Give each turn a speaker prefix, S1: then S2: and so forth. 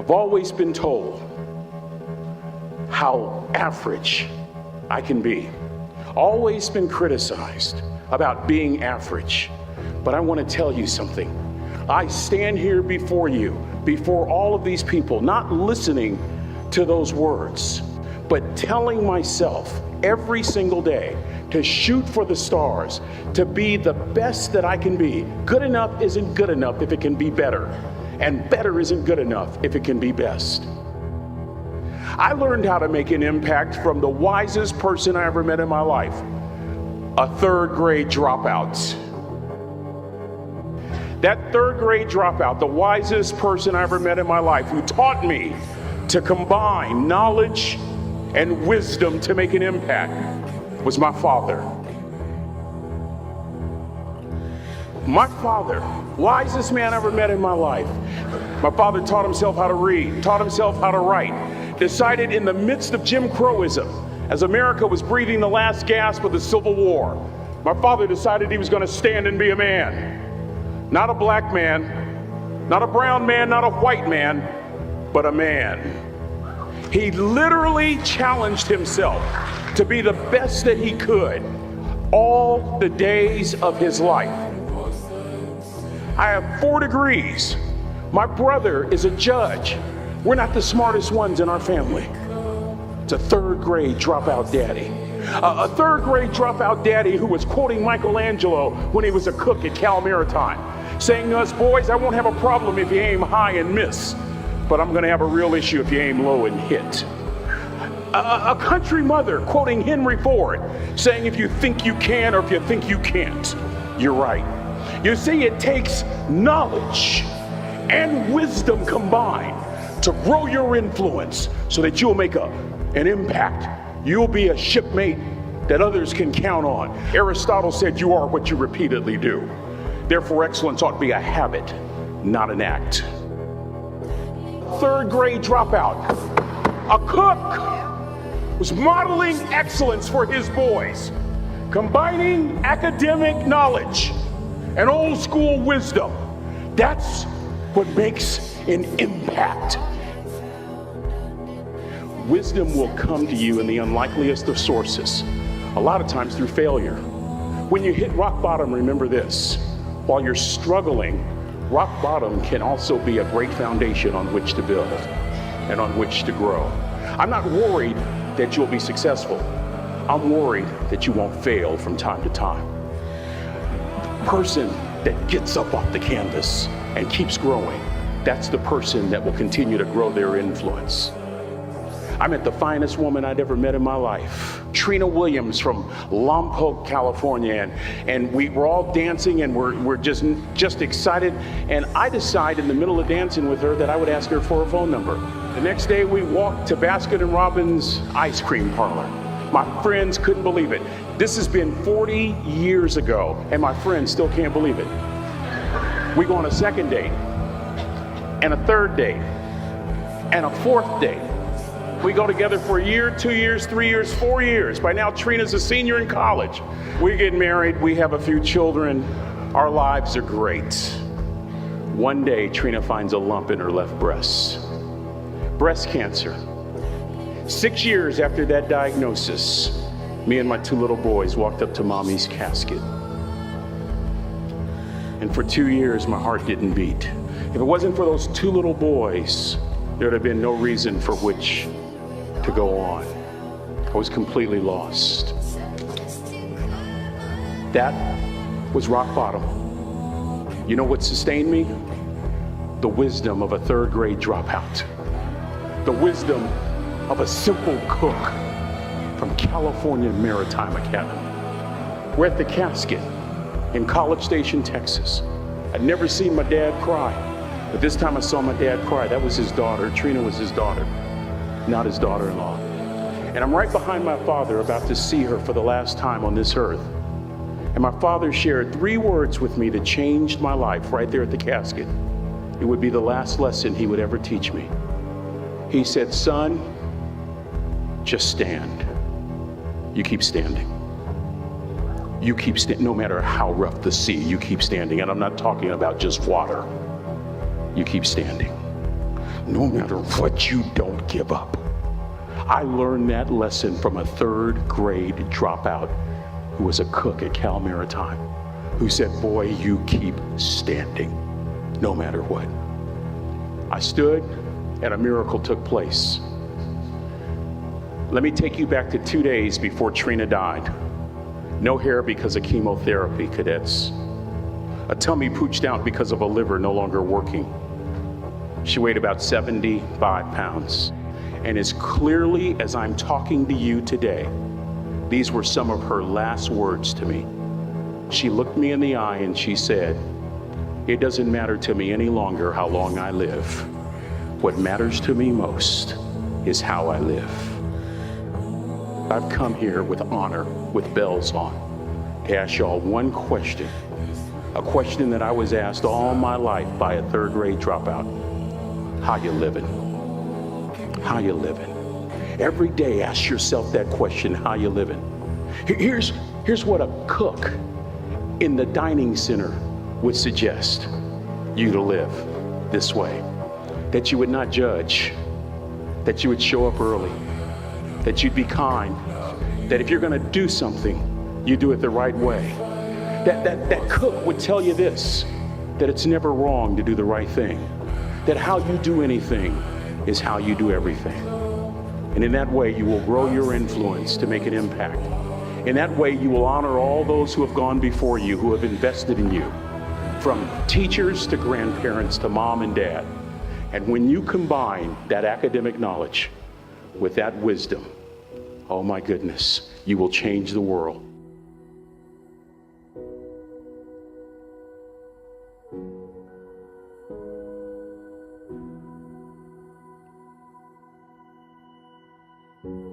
S1: I've always been told how average I can be. Always been criticized about being average. But I want to tell you something. I stand here before you, before all of these people, not listening to those words, but telling myself every single day to shoot for the stars, to be the best that I can be. Good enough isn't good enough if it can be better, and better isn't good enough if it can be best. I learned how to make an impact from the wisest person I ever met in my life, a third grade dropout. That third grade dropout, the wisest person I ever met in my life, who taught me to combine knowledge and wisdom to make an impact, was my father. My father, wisest man I ever met in my life. My father taught himself how to read, taught himself how to write, decided in the midst of Jim Crowism, as America was breathing the last gasp of the Civil War, my father decided he was going to stand and be a man. Not a black man, not a brown man, not a white man, but a man. He literally challenged himself to be the best that he could all the days of his life. I have 4 degrees. My brother is a judge. We're not the smartest ones in our family. It's a third grade dropout daddy. A third grade dropout daddy who was quoting Michelangelo when he was a cook at Cal Maritime, saying to us, boys, I won't have a problem if you aim high and miss, but I'm gonna have a real issue if you aim low and hit. A country mother quoting Henry Ford, saying if you think you can or if you think you can't, you're right. You see, it takes knowledge and wisdom combined to grow your influence so that you'll make an impact. You'll be a shipmate that others can count on. Aristotle said you are what you repeatedly do. Therefore, excellence ought to be a habit, not an act. Third grade dropout, a cook, was modeling excellence for his boys, combining academic knowledge and old school wisdom. That's what makes an impact. Wisdom will come to you in the unlikeliest of sources, a lot of times through failure. When you hit rock bottom, remember this. While you're struggling, rock bottom can also be a great foundation on which to build and on which to grow. I'm not worried that you'll be successful. I'm worried that you won't fail from time to time. The person that gets up off the canvas and keeps growing, that's the person that will continue to grow their influence. I met the finest woman I'd ever met in my life, Trina Williams from Lompoc, California, and we were all dancing and we're just excited. And I decided in the middle of dancing with her that I would ask her for her phone number. The next day we walked to Baskin & Robbins ice cream parlor. My friends couldn't believe it. This has been 40 years ago, and my friends still can't believe it. We go on a second date, and a third date, and a fourth date. We go together for a year, 2 years, 3 years, 4 years. By now, Trina's a senior in college. We get married, we have a few children. Our lives are great. One day, Trina finds a lump in her left breast. Breast cancer. 6 years after that diagnosis, me and my 2 little boys walked up to mommy's casket. And for 2 years, my heart didn't beat. If it wasn't for those 2 little boys, there'd have been no reason for which to go on. I was completely lost. That was rock bottom. You know what sustained me? The wisdom of a third grade dropout. The wisdom of a simple cook from California Maritime Academy. We're at the casket in College Station, Texas. I'd never seen my dad cry, but this time I saw my dad cry. That was his daughter. Trina was his daughter, not his daughter-in-law. And I'm right behind my father, about to see her for the last time on this earth. And my father shared 3 words with me that changed my life right there at the casket. It would be the last lesson he would ever teach me. He said, son, just stand. You keep standing. You keep standing, no matter how rough the sea, you keep standing. And I'm not talking about just water. You keep standing. no matter what, you don't give up. I learned that lesson from a third grade dropout who was a cook at Cal Maritime, who said, boy, you keep standing, no matter what. I stood and a miracle took place. Let me take you back to 2 days before Trina died. No hair because of chemotherapy, cadets. A tummy pooched out because of a liver no longer working. She weighed about 75 pounds. And as clearly as I'm talking to you today, these were some of her last words to me. She looked me in the eye and she said, it doesn't matter to me any longer how long I live. What matters to me most is how I live. I've come here with honor, with bells on, to ask y'all one question. A question that I was asked all my life by a third grade dropout. How you living? How you living? Every day ask yourself that question, how you living? Here's what a cook in the dining center would suggest you to live this way. That you would not judge, that you would show up early, that you'd be kind, that if you're gonna do something, you do it the right way. That cook would tell you this, that it's never wrong to do the right thing, that how you do anything is how you do everything. And in that way, you will grow your influence to make an impact. In that way, you will honor all those who have gone before you, who have invested in you, from teachers to grandparents to mom and dad. And when you combine that academic knowledge with that wisdom, oh my goodness, you will change the world.
S2: Thank you.